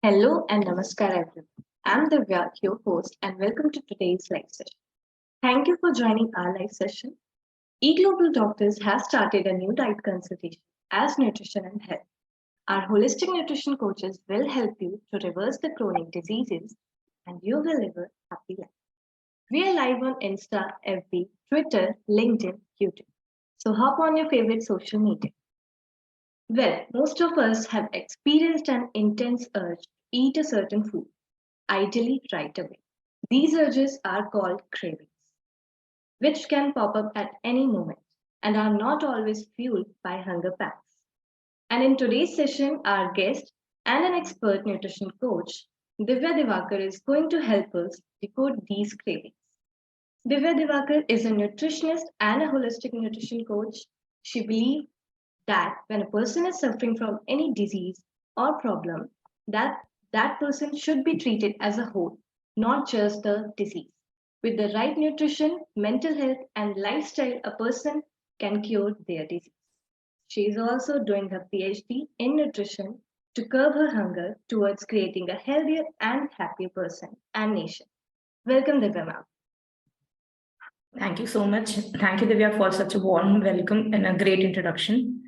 Hello and namaskar everyone. I'm Divya, your host, and welcome to today's live session. Thank you for joining our live session. eGlobalDoctors has started a new diet consultation as nutrition and health. Our holistic nutrition coaches will help you to reverse the chronic diseases and you will live a happy life. We are live on Insta, FB, Twitter, LinkedIn, YouTube. So hop on your favorite social media. Well, most of us have experienced an intense urge to eat a certain food, ideally right away. These urges are called cravings, which can pop up at any moment and are not always fueled by hunger pangs. And in today's session, our guest and an expert nutrition coach, Divya Diwakar, is going to help us decode these cravings. Divya Diwakar is a nutritionist and a holistic nutrition coach. She believes that when a person is suffering from any disease or problem, that that person should be treated as a whole, not just the disease. With the right nutrition, mental health, and lifestyle, a person can cure their disease. She is also doing her PhD in nutrition to curb her hunger towards creating a healthier and happier person and nation. Welcome, Divya ma'am. Thank you so much. Thank you, Divya, for such a warm welcome and a great introduction.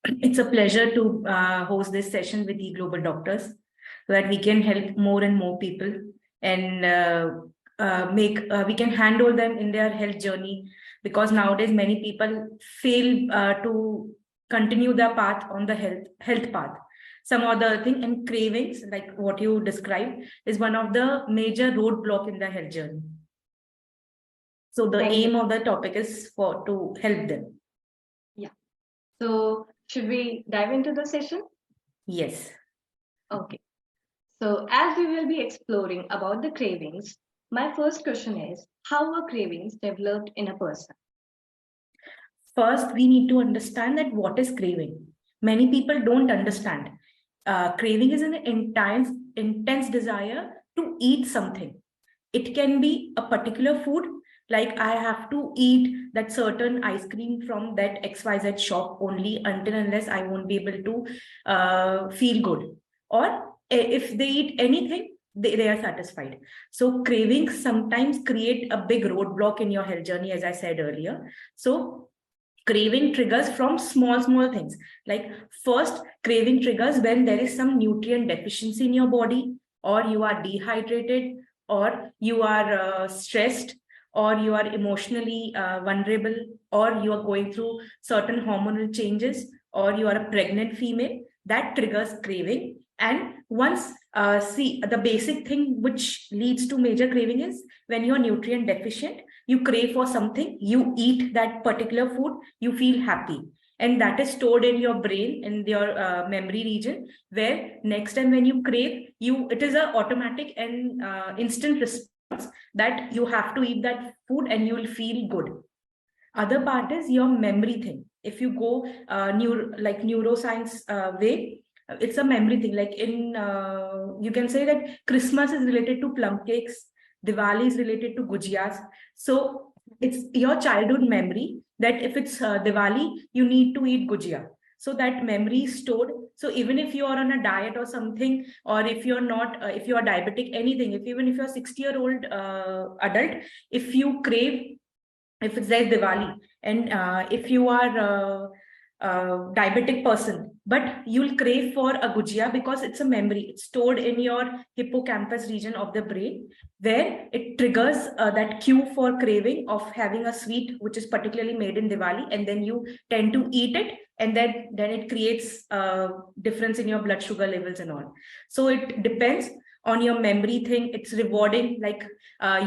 It's a pleasure to host this session with eGlobalDoctors so that we can help more and more people and we can handle them in their health journey, because nowadays many people fail to continue their path on the health path. Some other thing, and cravings, like what you described, is one of the major roadblock in the health journey. So the aim of the topic is to help them. Yeah. So should we dive into the session? Yes. Okay. So as we will be exploring about the cravings, my first question is, how are cravings developed in a person? First, we need to understand that what is craving. Many people don't understand. Craving is an intense desire to eat something. It can be a particular food, like I have to eat that certain ice cream from that XYZ shop only until unless I won't be able to feel good. Or if they eat anything, they are satisfied. So cravings sometimes create a big roadblock in your health journey, as I said earlier. So craving triggers from small things. Like first, craving triggers when there is some nutrient deficiency in your body, or you are dehydrated, or you are stressed, or you are emotionally vulnerable, or you are going through certain hormonal changes, or you are a pregnant female. That triggers craving. And once see, the basic thing which leads to major craving is when you are nutrient deficient, you crave for something, you eat that particular food, you feel happy, and that is stored in your brain, in your memory region, where next time when you crave, it is a automatic and instant response that you have to eat that food and you will feel good. Other part is your memory thing. If you go neuroscience way, it's a memory thing. Like you can say that Christmas is related to plum cakes, Diwali is related to gujiyas. So it's your childhood memory that if it's Diwali, you need to eat gujia. So that memory is stored. So even if you are on a diet or something, or if you're not, if you are diabetic, anything, even if you're a 60-year-old adult, if you crave, if it's like Diwali, and if you are diabetic person, but you'll crave for a gujia because it's a memory. It's stored in your hippocampus region of the brain, where it triggers that cue for craving of having a sweet, which is particularly made in Diwali, and then you tend to eat it, and then it creates a difference in your blood sugar levels and all. So it depends on your memory thing. It's rewarding. Like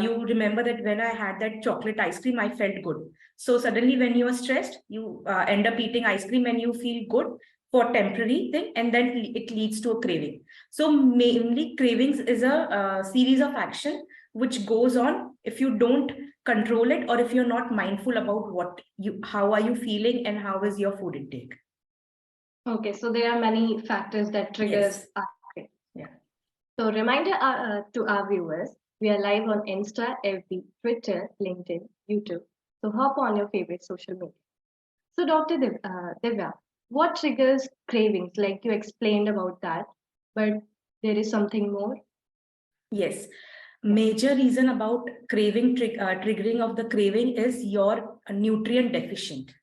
you remember that when I had that chocolate ice cream, I felt good. So suddenly when you are stressed, you end up eating ice cream and you feel good for temporary thing, and then it leads to a craving. So mainly cravings is a series of action which goes on if you don't control it, or if you're not mindful about how are you feeling and how is your food intake. Okay, so there are many factors that triggers our cravings. Yeah. So reminder to our viewers, we are live on Insta, FB, Twitter, LinkedIn, YouTube. So hop on your favorite social media. So Dr. Divya, what triggers cravings? Like you explained about that, but there is something more? Yes. Major reason about craving triggering of the craving is you're nutrient deficient.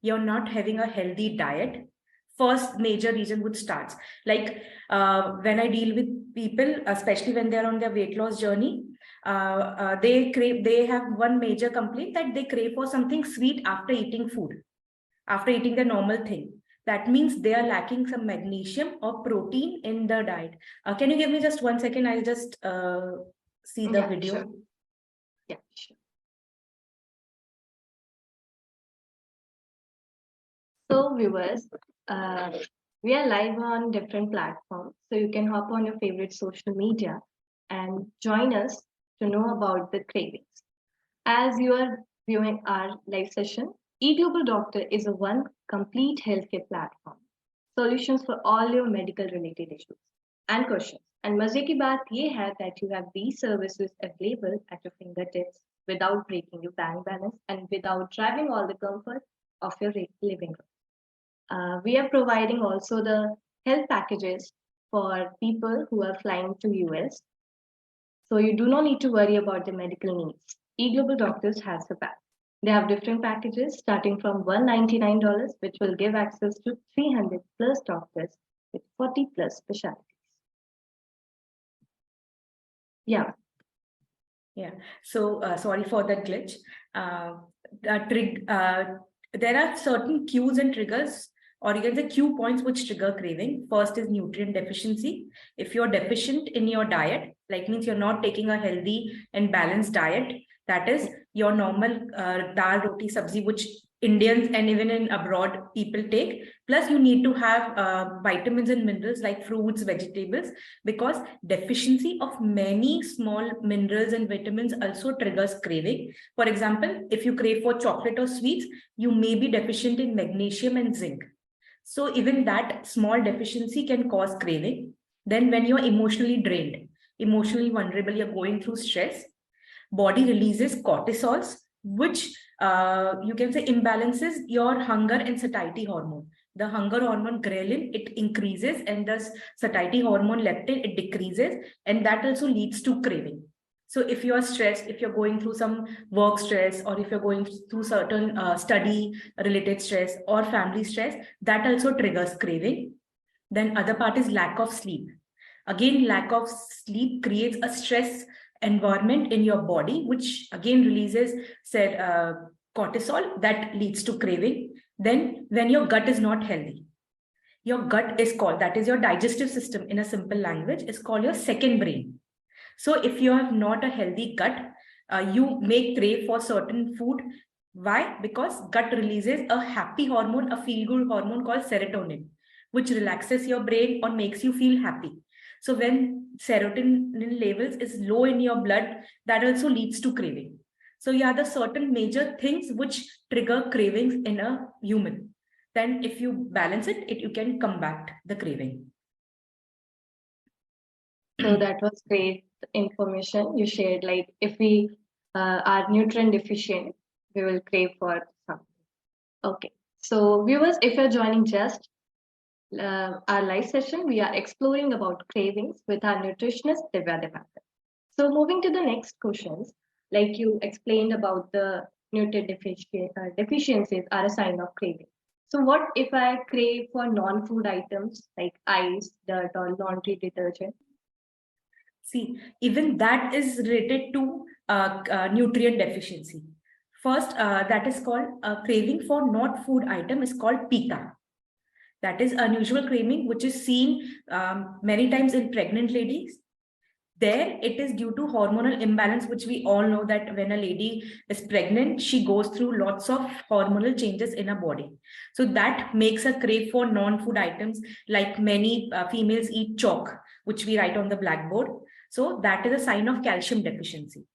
You're not having a healthy diet. First major reason would start. Like when I deal with people, especially when they're on their weight loss journey, they have one major complaint that they crave for something sweet after eating food, after eating the normal thing. That means they are lacking some magnesium or protein in the diet. Can you give me just 1 second? I'll just see the video. Sure. Yeah, sure. So viewers, we are live on different platforms. So you can hop on your favorite social media and join us to know about the cravings. As you are viewing our live session, eGlobal Doctor is a one complete healthcare platform. Solutions for all your medical related issues and questions. And मजे की बात ये है that you have these services available at your fingertips without breaking your bank balance and without driving all the comfort of your living room. We are providing also the health packages for people who are flying to US. So you do not need to worry about the medical needs. eGlobal Doctors has the back. They have different packages starting from $199, which will give access to 300 plus doctors with 40 plus specialties. Yeah. So sorry for that glitch. There are certain cues and triggers, or you can say cue points which trigger craving. First is nutrient deficiency. If you're deficient in your diet, like means you're not taking a healthy and balanced diet, that is your normal dal, roti, sabzi, which Indians and even in abroad people take. Plus, you need to have vitamins and minerals like fruits, vegetables, because deficiency of many small minerals and vitamins also triggers craving. For example, if you crave for chocolate or sweets, you may be deficient in magnesium and zinc. So even that small deficiency can cause craving. Then when you're emotionally drained, emotionally vulnerable, you're going through stress, body releases cortisols, which you can say imbalances your hunger and satiety hormone. The hunger hormone ghrelin, it increases, and the satiety hormone leptin, it decreases, and that also leads to craving. So if you are stressed, if you're going through some work stress, or if you're going through certain study related stress or family stress, that also triggers craving. Then other part is lack of sleep. Again, lack of sleep creates a stress environment in your body, which again releases cortisol, that leads to craving. Then when your gut is not healthy, your gut is called, that is your digestive system in a simple language, is called your second brain. So if you have not a healthy gut, you may crave for certain food. Why? Because gut releases a happy hormone, a feel-good hormone called serotonin, which relaxes your brain or makes you feel happy. So when serotonin levels is low in your blood, that also leads to craving. So yeah, the certain major things which trigger cravings in a human. Then if you balance it, you can combat the craving. So that was great information you shared. Like if we are nutrient deficient, we will crave for something. Okay. So viewers, if you're joining just our live session, we are exploring about cravings with our nutritionist Divya Diwakar. So moving to the next questions, like you explained about the nutrient deficiencies are a sign of craving. So what if I crave for non-food items like ice, dirt, or laundry detergent? See, even that is related to nutrient deficiency. First, that is called craving for not food item is called pica. That is unusual craving, which is seen many times in pregnant ladies. There, it is due to hormonal imbalance, which we all know that when a lady is pregnant, she goes through lots of hormonal changes in her body. So that makes her crave for non-food items, like many females eat chalk, which we write on the blackboard. So that is a sign of calcium deficiency.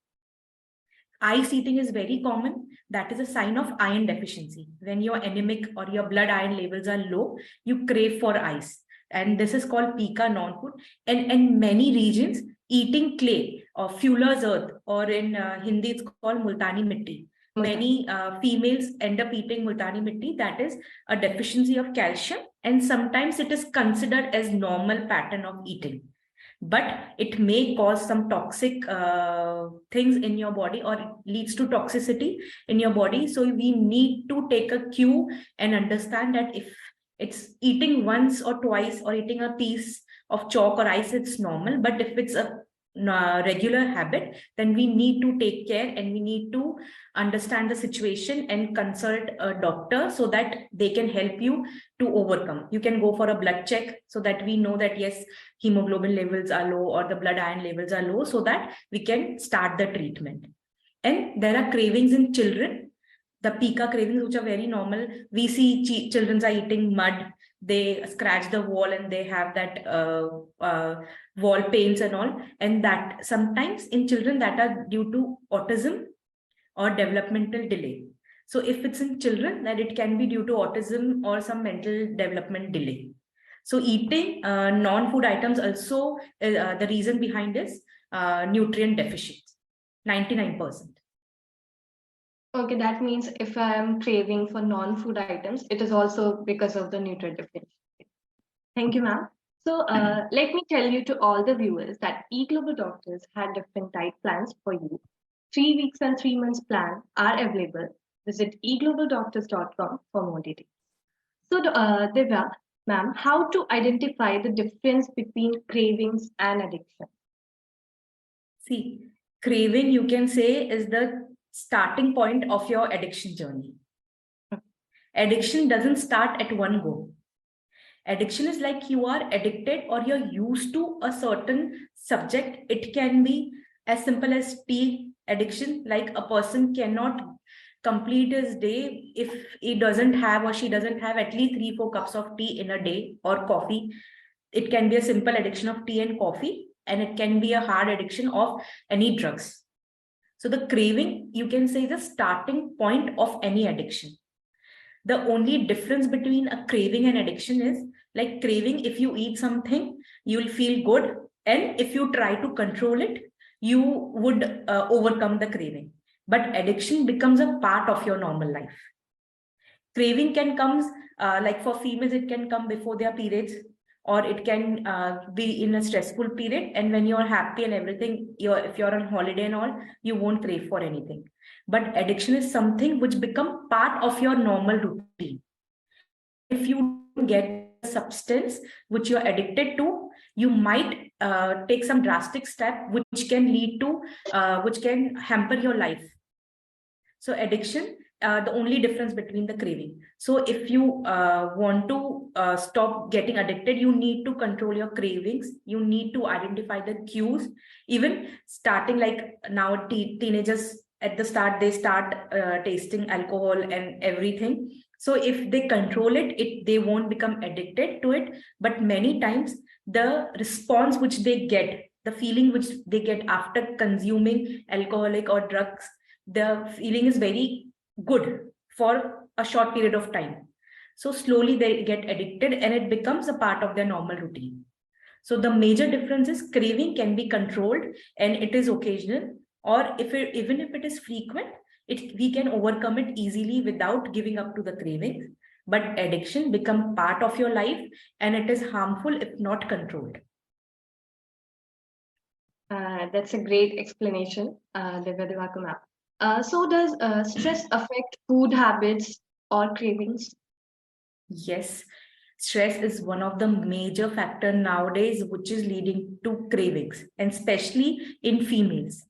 Ice eating is very common. That is a sign of iron deficiency. When you're anemic or your blood iron levels are low, you crave for ice. And this is called pica non-food. And in many regions, eating clay or fuller's earth, or in Hindi, it's called multani mitti. Many females end up eating multani mitti. That is a deficiency of calcium. And sometimes it is considered as normal pattern of eating. but it may cause some toxic things in your body, or it leads to toxicity in your body. So we need to take a cue and understand that if it's eating once or twice or eating a piece of chalk or ice, it's normal. But if it's a regular habit, then we need to take care and we need to understand the situation and consult a doctor so that they can help you to overcome. You can go for a blood check so that we know that yes, hemoglobin levels are low or the blood iron levels are low, so that we can start the treatment. And there are cravings in children, the pica cravings, which are very normal. We see children are eating mud, they scratch the wall and they have that wall pains and all. And that sometimes in children that are due to autism or developmental delay. So if it's in children, then it can be due to autism or some mental development delay. So eating non-food items also, the reason behind is nutrient deficiency, 99%. Okay, that means if I am craving for non-food items, it is also because of the nutrient deficiency. Thank you, ma'am. So let me tell you to all the viewers that eGlobal Doctors had different diet plans for you. 3 weeks and 3 months plan are available. Visit eglobaldoctors.com for more details. So, Divya, ma'am, how to identify the difference between cravings and addiction? See, craving, you can say, is the starting point of your addiction journey. Addiction doesn't start at one go. Addiction is like you are addicted or you're used to a certain subject. It can be as simple as tea addiction, like a person cannot complete his day if he doesn't have or she doesn't have at least 3-4 cups of tea in a day, or coffee. It can be a simple addiction of tea and coffee, and it can be a hard addiction of any drugs. So the craving, you can say, the starting point of any addiction. The only difference between a craving and addiction is, like craving, if you eat something, you will feel good. And if you try to control it, you would overcome the craving. But addiction becomes a part of your normal life. Craving can come, like for females, it can come before their periods, or it can be in a stressful period. And when you're happy and everything, if you're on holiday and all, you won't crave for anything. But addiction is something which become part of your normal routine. And if you get a substance which you're addicted to, you might take some drastic step which can lead to, which can hamper your life. So addiction, the only difference between the craving. So if you want to stop getting addicted, you need to control your cravings. You need to identify the cues. Even starting, like now teenagers at the start, they start tasting alcohol and everything. So if they control it, they won't become addicted to it. But many times the response which they get, the feeling which they get after consuming alcoholic or drugs, the feeling is very good for a short period of time. So slowly they get addicted and it becomes a part of their normal routine. So the major difference is craving can be controlled and it is occasional, or even if it is frequent, we can overcome it easily without giving up to the cravings. But addiction become part of your life and it is harmful if not controlled. That's a great explanation, Divya Diwakar, ma'am. So does stress affect food habits or cravings? Yes, stress is one of the major factor nowadays which is leading to cravings, and especially in females.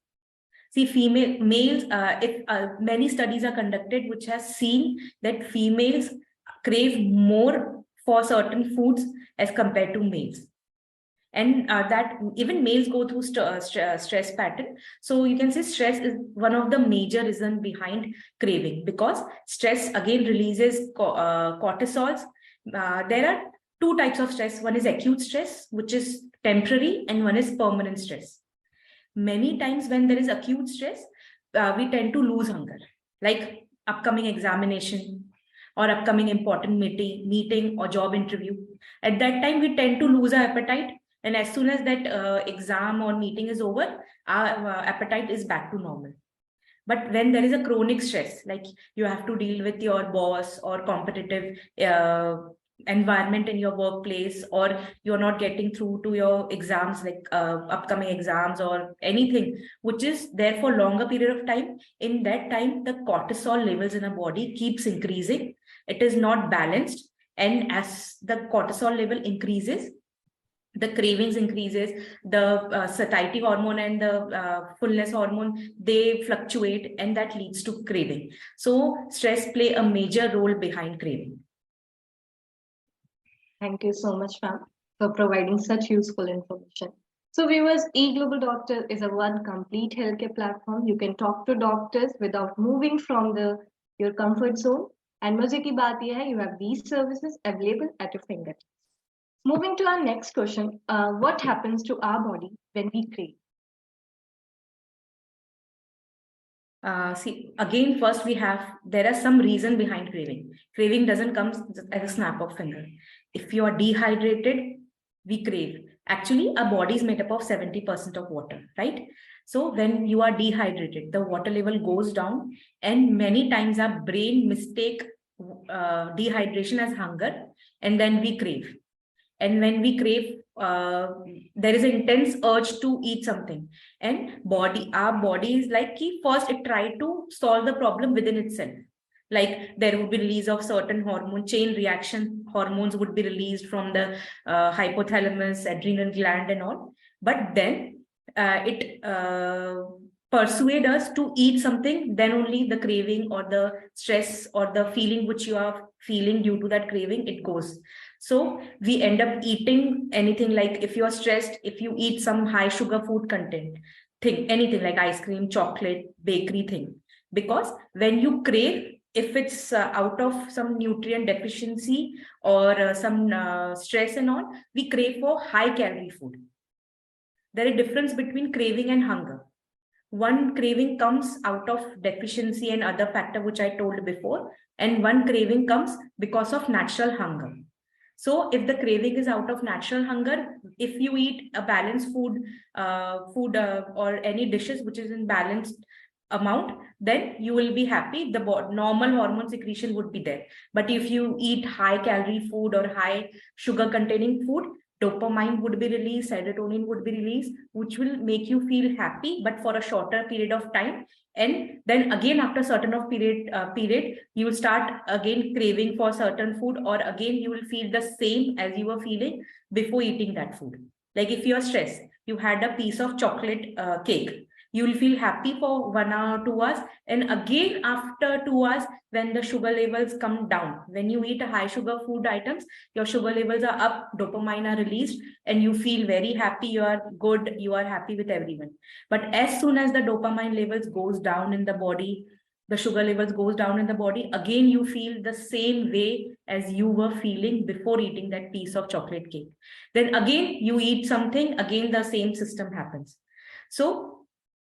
See, males, if many studies are conducted which has seen that females crave more for certain foods as compared to males. And that even males go through stress pattern. So you can say stress is one of the major reason behind craving, because stress again releases cortisols. There are two types of stress. One is acute stress, which is temporary, and one is permanent stress. Many times when there is acute stress, we tend to lose hunger, like upcoming examination or upcoming important meeting or job interview. At that time, we tend to lose our appetite. And as soon as that exam or meeting is over, our appetite is back to normal. But when there is a chronic stress, like you have to deal with your boss or competitive environment in your workplace, or you're not getting through to your exams, like upcoming exams or anything which is there for longer period of time, in that time the cortisol levels in our body keeps increasing. It is not balanced, and as the cortisol level increases, the cravings increases, the satiety hormone and the fullness hormone, they fluctuate, and that leads to craving. So stress play a major role behind craving. Thank you so much, ma'am, for providing such useful information. So, viewers, eGlobal Doctor is a one complete healthcare platform. You can talk to doctors without moving from your comfort zone. And मजे की बात यह है, you have these services available at your fingertips. Moving to our next question, what happens to our body when we crave? See, again, first there are some reason behind craving. Craving doesn't come as a snap of finger. If you are dehydrated, we crave. Actually, our body is made up of 70% of water, right? So when you are dehydrated, the water level goes down, and many times our brain mistake dehydration as hunger, and then we crave. And when we crave, there is an intense urge to eat something, and our body is like, first it try to solve the problem within itself. Like there would be release of certain hormone, chain reaction hormones would be released from the hypothalamus, adrenal gland and all. But then it persuade us to eat something, then only the craving or the stress or the feeling which you are feeling due to that craving, it goes. So we end up eating anything, like if you are stressed, if you eat some high sugar food content thing, anything like ice cream, chocolate, bakery thing, because when you crave, if it's out of some nutrient deficiency or some stress and all, we crave for high calorie food. There is a difference between craving and hunger. One craving comes out of deficiency and other factor which I told before, and one craving comes because of natural hunger. So if the craving is out of natural hunger, if you eat a balanced food or any dishes which is in balanced amount, then you will be happy. The normal hormone secretion would be there. But if you eat high calorie food or high sugar containing food, dopamine would be released, serotonin would be released, which will make you feel happy, but for a shorter period of time. And then again, after certain of period, you will start again craving for certain food, or again you will feel the same as you were feeling before eating that food. Like if you are stressed, you had a piece of chocolate cake, you will feel happy for 1 hour, 2 hours, and again after 2 hours, when the sugar levels come down, when you eat a high sugar food items, your sugar levels are up, dopamine are released, and you feel very happy, you are good, you are happy with everyone. But as soon as the dopamine levels goes down in the body, the sugar levels goes down in the body, again you feel the same way as you were feeling before eating that piece of chocolate cake. Then again you eat something, again the same system happens. So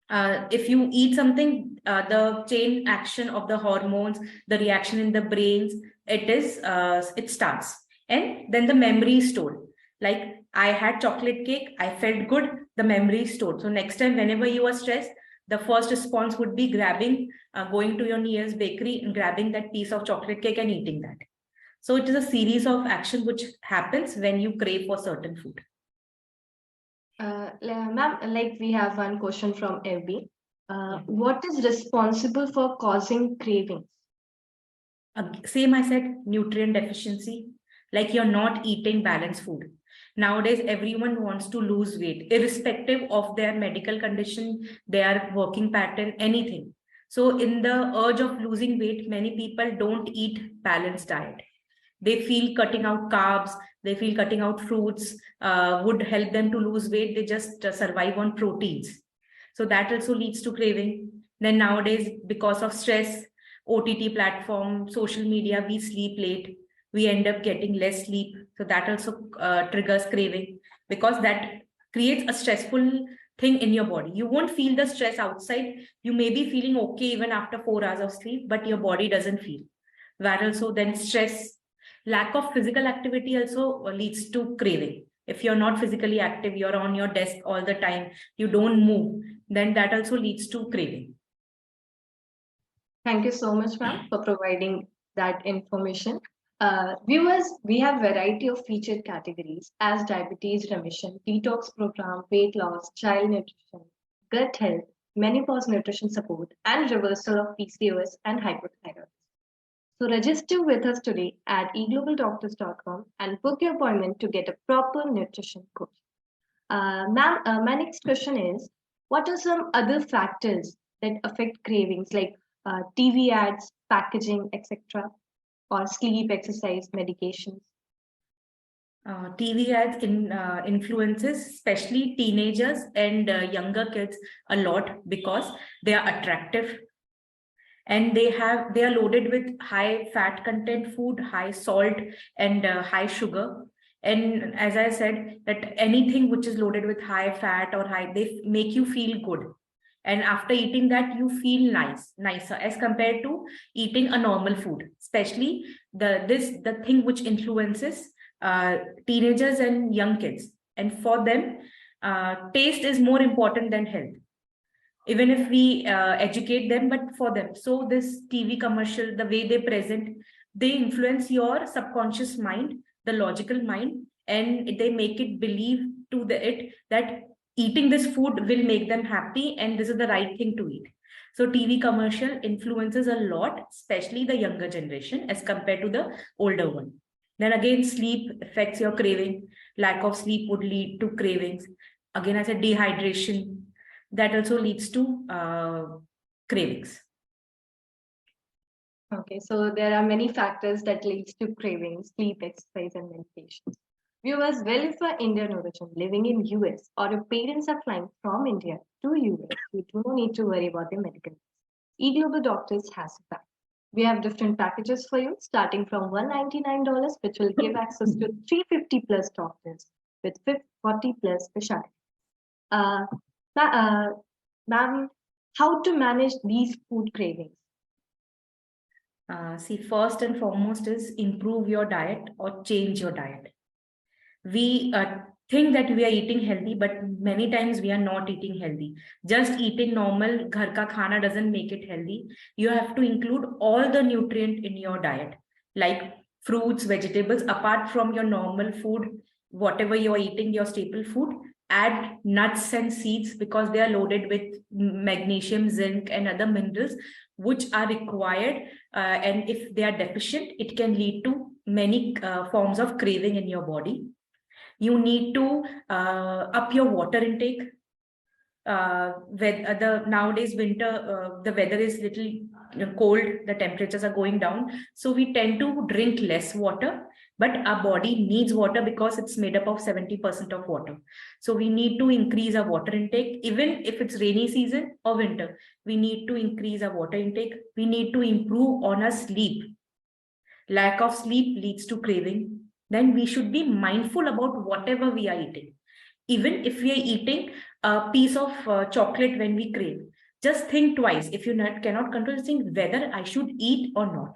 if you eat something, the chain action of the hormones, the reaction in the brains, it starts, and then the memory is stored. Like I had chocolate cake, I felt good, the memory is stored. So next time whenever you are stressed, the first response would be going to your nearest bakery and grabbing that piece of chocolate cake and eating that. So it is a series of action which happens when you crave for certain food. Ma'am, like we have one question from FB. What is responsible for causing cravings? Same I said, nutrient deficiency, like you're not eating balanced food. Nowadays, everyone wants to lose weight, irrespective of their medical condition, their working pattern, anything. So in the urge of losing weight, many people don't eat balanced diet. They feel cutting out carbs, they feel cutting out fruits would help them to lose weight. They just survive on proteins. So that also leads to craving. Then nowadays, because of stress, OTT platform, social media, we sleep late. We end up getting less sleep. So that also triggers craving, because that creates a stressful thing in your body. You won't feel the stress outside. You may be feeling okay even after 4 hours of sleep, but your body doesn't feel. That also then stress. Lack of physical activity also leads to craving. If you're not physically active, you're on your desk all the time, you don't move, then that also leads to craving. Thank you so much, ma'am, for providing that information. Viewers, we have variety of featured categories as diabetes remission, detox program, weight loss, child nutrition, gut health, menopause nutrition support, and reversal of PCOS and hypothyroidism. So register with us today at eGlobalDoctors.com and book your appointment to get a proper nutrition coach. Ma'am, my next question is, what are some other factors that affect cravings like TV ads, packaging, etc., or sleep, exercise, medications? TV ads influences, especially teenagers and younger kids, a lot because they are attractive and they are loaded with high fat content food, high salt, and high sugar. And as I said, that anything which is loaded with high fat or high, they make you feel good. And after eating that, you feel nicer as compared to eating a normal food. Especially the thing which influences teenagers and young kids. And for them, taste is more important than health, even if we educate them, but for them. So this TV commercial, the way they present, they influence your subconscious mind, the logical mind, and they make it believe to it that eating this food will make them happy and this is the right thing to eat. So TV commercial influences a lot, especially the younger generation as compared to the older one. Then again, sleep affects your craving. Lack of sleep would lead to cravings. Again, I said dehydration, that also leads to cravings. Okay, so there are many factors that leads to cravings, sleep, exercise, and medications. Viewers, well, if you are Indian origin living in US or your parents are flying from India to US, you do not need to worry about the medical needs. eGlobal Doctors has a pack. We have different packages for you, starting from $199, which will give access to 350 plus doctors with 40 plus specialties. Ma'am, how to manage these food cravings? See, first and foremost is improve your diet or change your diet. We think that we are eating healthy, but many times we are not eating healthy. Just eating normal ghar ka khana doesn't make it healthy. You have to include all the nutrient in your diet, like fruits, vegetables, apart from your normal food, whatever you are eating, your staple food. Add nuts and seeds because they are loaded with magnesium, zinc, and other minerals which are required. And if they are deficient, it can lead to many forms of craving in your body. You need to up your water intake. With the nowadays winter, the weather is little cold, the temperatures are going down, so we tend to drink less water, but our body needs water because it's made up of 70% of water. So we need to increase our water intake, even if it's rainy season or winter. We need to increase our water intake. We need to improve on our sleep. Lack of sleep leads to craving. Then we should be mindful about whatever we are eating. Even if we are eating a piece of chocolate when we crave, just think twice. If you cannot control, think whether I should eat or not.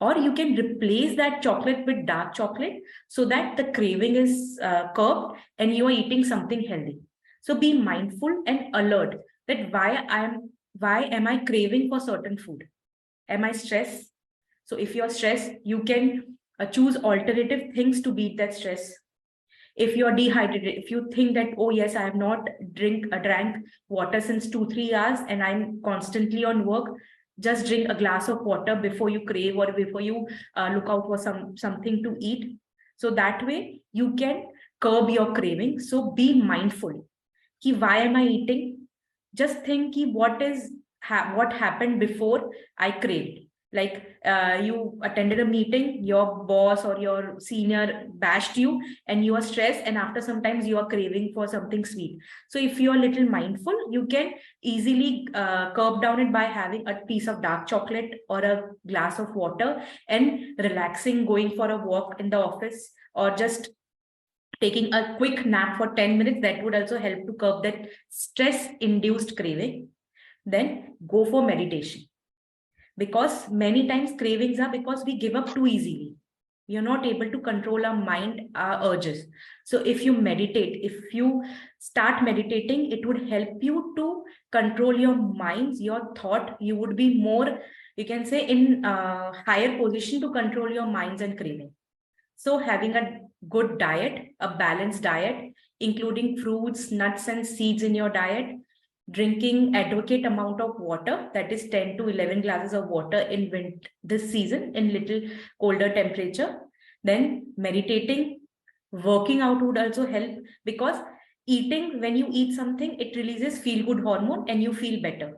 Or you can replace that chocolate with dark chocolate so that the craving is curbed and you are eating something healthy. So be mindful and alert that why am I craving for certain food? Am I stressed? So if you're stressed, you can choose alternative things to beat that stress. If you're dehydrated, if you think that, oh yes, I have not drank water since 2-3 hours and I'm constantly on work, just drink a glass of water before you crave or before you look out for something to eat. So that way you can curb your craving. So be mindful. Why am I eating? Just think what happened before I craved. Like you attended a meeting, your boss or your senior bashed you and you are stressed, and after sometimes you are craving for something sweet. So if you are a little mindful, you can easily curb down it by having a piece of dark chocolate or a glass of water and relaxing, going for a walk in the office, or just taking a quick nap for 10 minutes. That would also help to curb that stress induced craving. Then go for meditation, because many times cravings are because we give up too easily. We are not able to control our mind, our urges. So if you meditate, if you start meditating, it would help you to control your minds, your thought. You would be more you can say, in higher position to control your minds and craving. So having a good diet, a balanced diet, including fruits, nuts, and seeds in your diet, drinking adequate amount of water, that is 10 to 11 glasses of water in this season in little colder temperature. Then meditating, working out would also help, because eating, when you eat something, it releases feel good hormone and you feel better.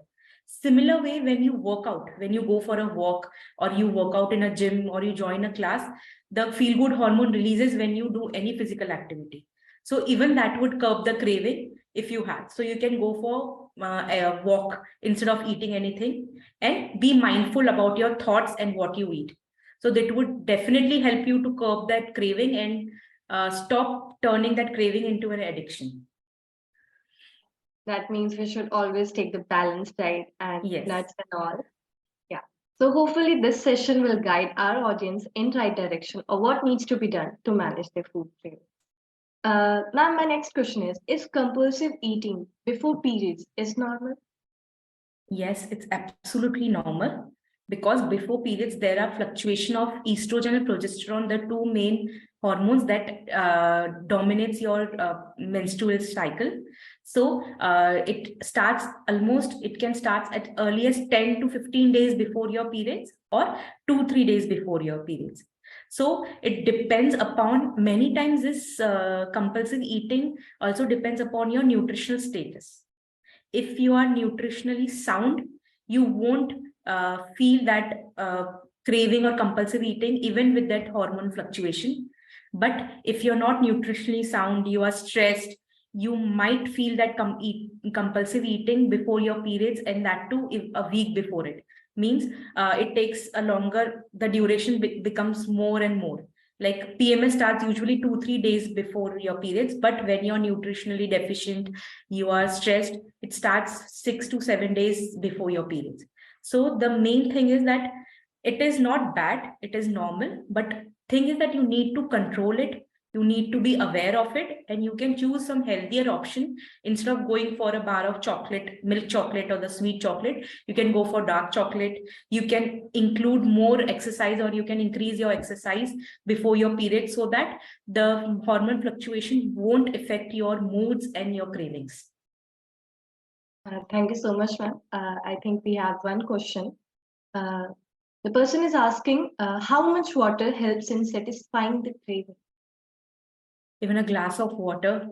Similar way, when you work out, when you go for a walk or you work out in a gym or you join a class, the feel good hormone releases when you do any physical activity. So even that would curb the craving if you have. So you can go for a walk instead of eating anything, and be mindful about your thoughts and what you eat. So that would definitely help you to curb that craving and stop turning that craving into an addiction. That means we should always take the balanced diet and Yes. nuts and all. Yeah. So hopefully this session will guide our audience in right direction of what needs to be done to manage their food craving. Now my next question is compulsive eating before periods is normal? Yes, it's absolutely normal, because before periods there are fluctuation of estrogen and progesterone, the two main hormones that dominates your menstrual cycle. So it can start at earliest 10 to 15 days before your periods, or 2-3 days before your periods. So it depends upon, many times this compulsive eating also depends upon your nutritional status. If you are nutritionally sound, you won't feel that craving or compulsive eating, even with that hormone fluctuation. But if you're not nutritionally sound, you are stressed, you might feel that compulsive eating before your periods, and that too a week before it. Means it takes a longer, the duration becomes more and more. Like PMS starts usually 2-3 days before your periods, but when you're nutritionally deficient, you are stressed, it starts 6 to 7 days before your periods. So the main thing is that it is not bad, it is normal, but thing is that you need to control it, you need to be aware of it, and you can choose some healthier option. Instead of going for a bar of chocolate, milk chocolate or the sweet chocolate, you can go for dark chocolate. You can include more exercise, or you can increase your exercise before your period, so that the hormone fluctuation won't affect your moods and your cravings. Thank you so much, ma'am. I think we have one question. The person is asking how much water helps in satisfying the craving? Even a glass of water,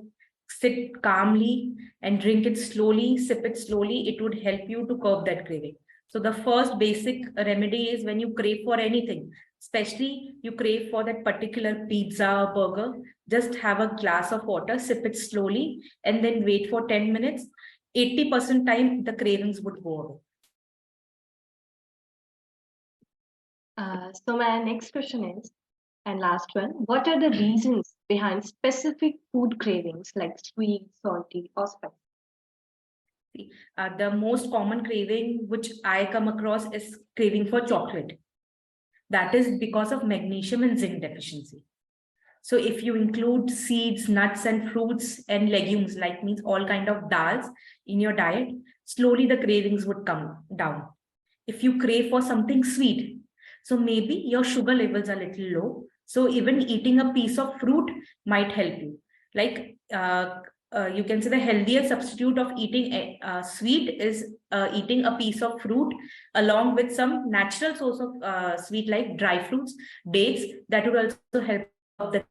sit calmly and drink it slowly, sip it slowly, it would help you to curb that craving. So the first basic remedy is, when you crave for anything, especially you crave for that particular pizza or burger, just have a glass of water, sip it slowly, and then wait for 10 minutes. 80% time the cravings would go away. So my next question is, and last one, what are the reasons behind specific food cravings like sweet, salty, or spicy? The most common craving which I come across is craving for chocolate. That is because of magnesium and zinc deficiency. So if you include seeds, nuts, and fruits and legumes, like means all kind of dals in your diet, slowly the cravings would come down. If you crave for something sweet, so maybe your sugar levels are a little low, so even eating a piece of fruit might help you. Like you can say the healthier substitute of eating sweet is eating a piece of fruit along with some natural source of sweet, like dry fruits, dates. That would also help the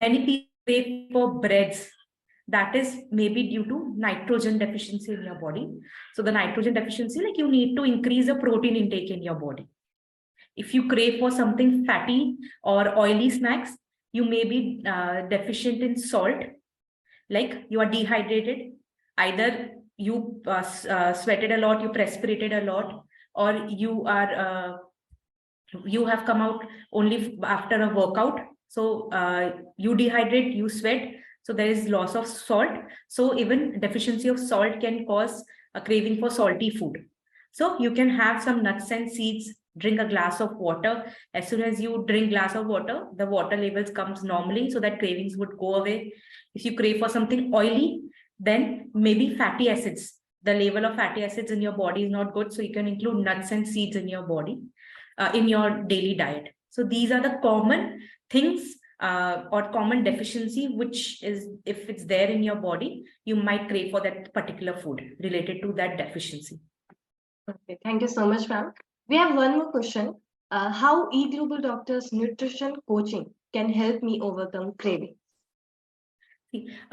many people crave for breads. That is maybe due to nitrogen deficiency in your body. So the nitrogen deficiency, like you need to increase the protein intake in your body. If you crave for something fatty or oily snacks, you may be deficient in salt, like you are dehydrated. Either you sweated a lot, you perspirated a lot, or you have come out only after a workout. So you dehydrate, you sweat, so there is loss of salt. So even deficiency of salt can cause a craving for salty food. So you can have some nuts and seeds, drink a glass of water. As soon as you drink glass of water, the water levels comes normally, so that cravings would go away. If you crave for something oily, then maybe fatty acids, the level of fatty acids in your body is not good. So you can include nuts and seeds in your body, in your daily diet. So these are the common things or common deficiency, which is, if it's there in your body, you might crave for that particular food related to that deficiency. Okay, thank you so much, ma'am. We have one more question. How eGlobalDoctors nutrition coaching can help me overcome craving?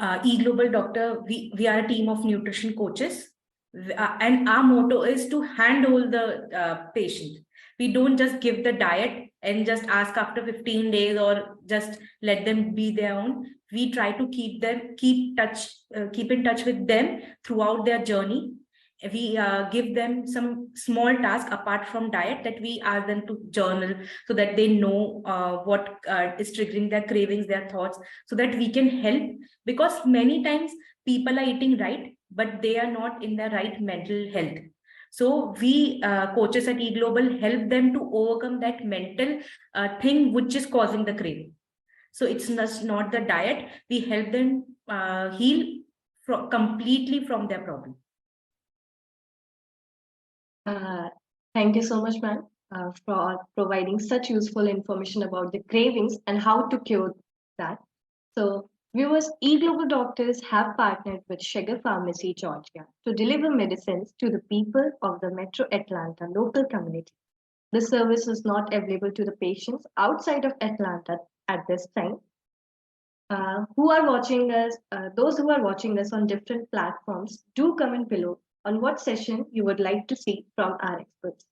eGlobalDoctor, we are a team of nutrition coaches, and our motto is to handhold the patient. We don't just give the diet and just ask after 15 days or just let them be their own. We try to keep in touch with them throughout their journey. We give them some small task apart from diet, that we ask them to journal, so that they know what is triggering their cravings, their thoughts, so that we can help. Because many times people are eating right, but they are not in the right mental health. So we coaches at eGlobal help them to overcome that mental thing which is causing the craving. So it's not the diet. We help them heal completely from their problem. Thank you so much, ma'am, for providing such useful information about the cravings and how to cure that. So, viewers, eGlobalDoctors have partnered with Sugar Pharmacy, Georgia, to deliver medicines to the people of the Metro Atlanta local community. The service is not available to the patients outside of Atlanta at this time. Who are watching us, those who are watching us on different platforms, do comment below on what session you would like to see from our experts.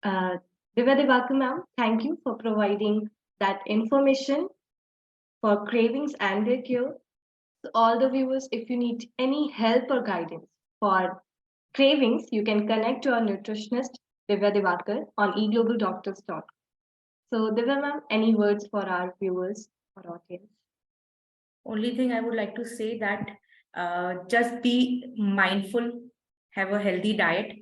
Divya Diwakar ma'am, thank you for providing that information for cravings and their cure. So all the viewers, if you need any help or guidance for cravings, you can connect to our nutritionist Divya Diwakar on eGlobalDoctors.com. So Divya ma'am, any words for our viewers or audience? Only thing I would like to say that just be mindful, have a healthy diet,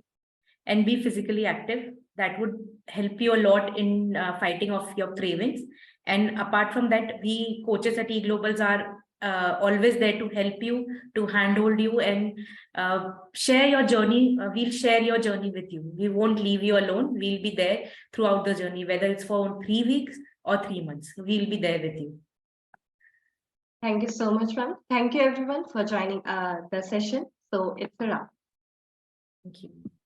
and be physically active. That would help you a lot in fighting off your cravings. And apart from that, we coaches at eGlobals are always there to help you, to handhold you, and share your journey. We'll share your journey with you. We won't leave you alone. We'll be there throughout the journey, whether it's for 3 weeks or 3 months. We'll be there with you. Thank you so much, ma'am. Thank you everyone for joining the session. So it's a wrap. Thank you.